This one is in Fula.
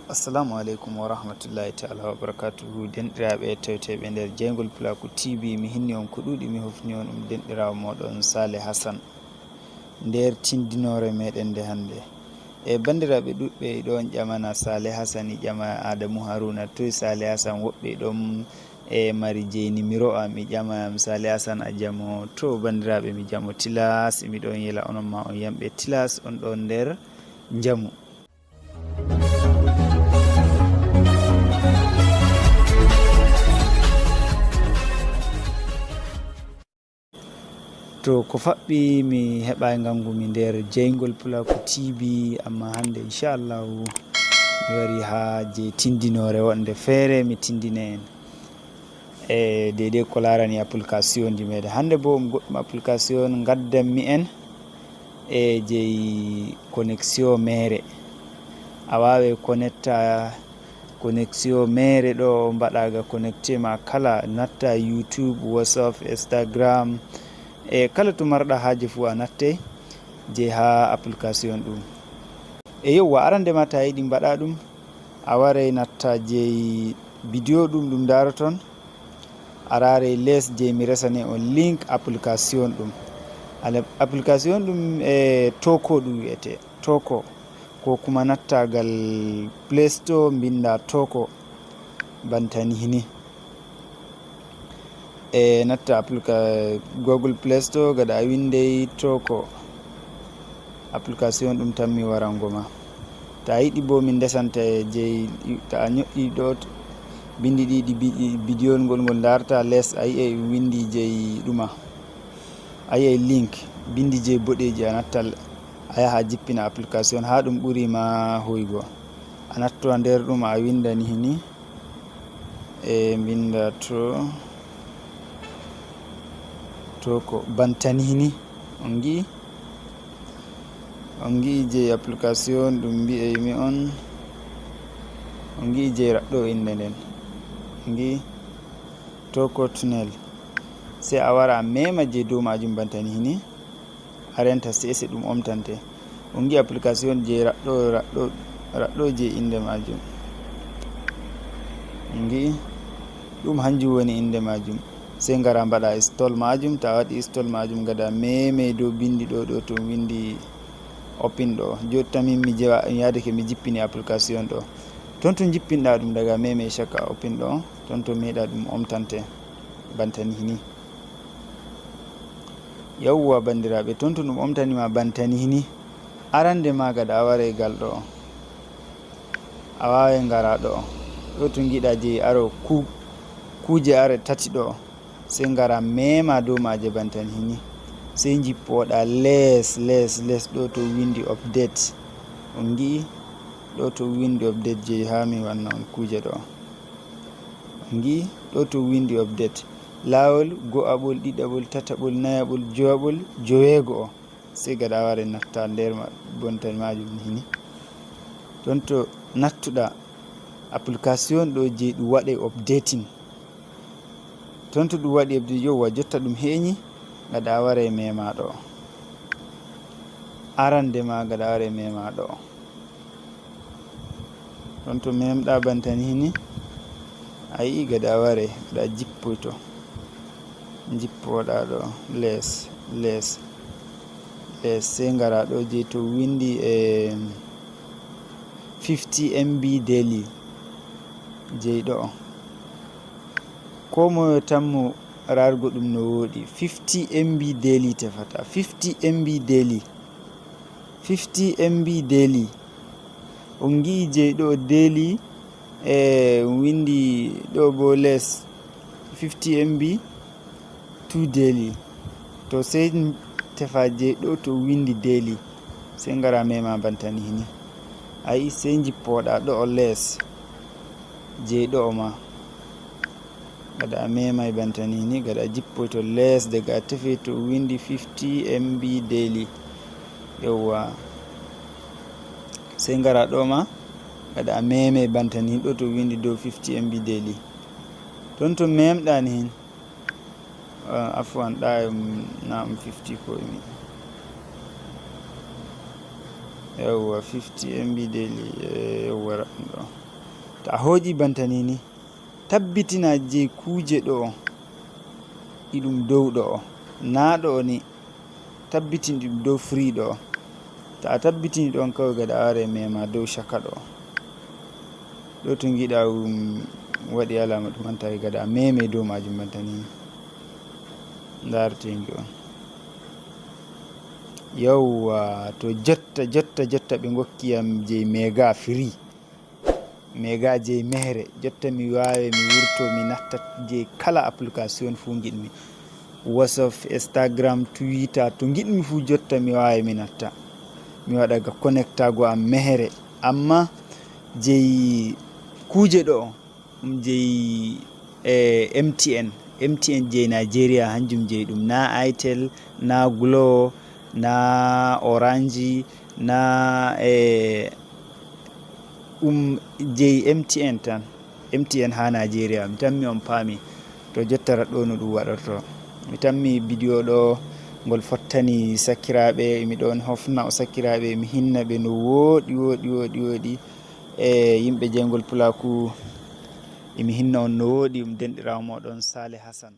Assalamu alaikum wa rahmatullahi ta'ala wa barakatuhu. Denɗiraɓe tewteɓe nder Jaingol Pulaku TV, mi hinni on ko ɗuɗi, mi hofni on denɗirawo moɗon Saleh Hassan nder tindinore meɗen nde hande. Bandiraɓe ɗuɗɓe ɗon ƴamana Saleh Hassan, ƴama Adamu Haruna. Toy Saleh Hassan? Woɓɓe ɗon mari je nimiro am, mi ƴamayam Saleh Hassan a jamo. To bandiraɓe, mi jamo tilas, miɗon yela onon ma on yamɓe tilas, on ɗon nder jamu. To ko faɓɓi mi heɓai gangumi nder Jaingol Pulaku TV, amma hande inchallahu mi wari ha je tindinore wonde feere mi tindine en deidei ko larani application ji meɗen. Hande bo goɗɗum application gaddanmi en je connexion mere. A wawe connecta connexion mere ɗo, mbaɗaga connecté ma kala, natta YouTube, WhatsApp, Instagram, kala to marɗa haje fu a natte je ha application ɗum. Yewwa, arande ma ta yiɗi mbaɗa ɗum, a warai natta je video ɗum daroton, a rarai les je mi resane on link application ɗum. Application ɗum Toko ɗum wiyete, Toko, ko kuma nattagal Play Store binda Toko bantani hini. Natta Google Play Store, gada windai Toko application ɗum tan mi warango ma. Ta yiɗi bo min desanta je ta nyo'i ɗo bindi ɗiɗi video ngol darta les, a yi'ai windi je ɗuma, a yi'ai link bindi je boɗeji, a natta a yaha jippina application ha ɗum ɓuri ma hoygo. A natto nder ɗum, a windani hini binda Toko bantani hini. On gi je application ɗum mbi'e mi on gi je raɗɗo inde nden, gi Toko tunnel. Sai a wara a mema je dow majum bantani hini, a renta sai ɗum omtante. On gi application je raɗɗo je inde majum, gi ɗum hanjum woni inde majum. Sai ngara mbaɗa install majum. Ta waɗi install majum, gada meme dow bindi ɗo to windi open ɗo. Jotta min mi yadake mi jippini application ɗo. Ton to jippinɗa ɗum daga meme shaka open ɗo, ton to meɗa ɗum omtante bantani hini. Yawwa bandiraɓe, ton to ɗum omtanima bantani hini, arande ma gada a warai gal ɗo, a wawai ngara ɗo to giɗa je aro kuje are tati ɗo, sai ngara mema dow maje bantani hini, sai jippoɗa les ɗo to windi update. On gi ɗo to windi update je ha mi wanna on kuje ɗo, on gi ɗo to windi update. Lawol go'aɓol, ɗiɗaɓol, tataɓol, nayaɓol, jowaɓol, joweego. Sai gada ware natta nder bontani majum hini. Ton to nattuɗa application ɗo je ɗum waɗai updating, ton to ɗum waɗi update, yowwa jotta ɗum heñi, gada warai mema ɗo, arande ma gada warai mema ɗo. Ton to memɗa bantani hini, a yi'i gada warai gada jippoyto, jippoɗa ɗo les, sai ngara ɗo je to windi 50 MB daily je ɗo. Ko moyo tan mo rargo ɗum no woɗi, 50 MB daily tefata, 50 MB daily, 50 MB daily. On gi je ɗo daily windi ɗo bo les 50 MB 2 daily. To sai tefa je ɗo to windi daily, sai ngara mema bantani hini, ayi sai jippoɗa ɗo les je ɗo ma, gada a memai bantani hini, gada jippoyto les daga tefe to windi 50 MB daily. Yawwa, sai ngara ɗo ma, gada a meme bantani ɗo to windi dow 50 MB daily. Ton to memɗani hin, afwan ɗa na 50 ko mi, yawwa 50 MB daily, yawwa ɗo. a hooƴi bantani ni tabbitina je kuje ɗo iɗum dow ɗo na ɗo ni tabbitini ɗum dow free ɗo. To a tabbitini ɗon kawai gada ware mema dow chaka ɗo to giɗa waɗi alama ɗuman tawi gada meme dow majum bantani dartingi on. Yawwa to jotta ɓe gokkiyam je mega free, mega je mere. Jotta mi wawi mi wurto mi natta je kala application fu giɗmi, WhatsApp, Instagram, Twitter, to giɗmi fu jotta mi wawi mi natta mi waɗa ga connectago am mehere. Amma je kuje ɗo je MTN je Nigeria hanjum je ɗum na Itel, na Glo, na Orange, na je MTN tan, MTN ha Nigeria mi tammi on paami. To jottara ɗo no ɗum waɗorto, mi tammi video ɗo ngol fottani sakiraɓe, mi ɗon hofna o sakiraɓe mi hinna ɓe no woɗi yimɓe jengol pulaku emi hinna on no woɗi. Denɗirawo moɗon Saleh Hassan.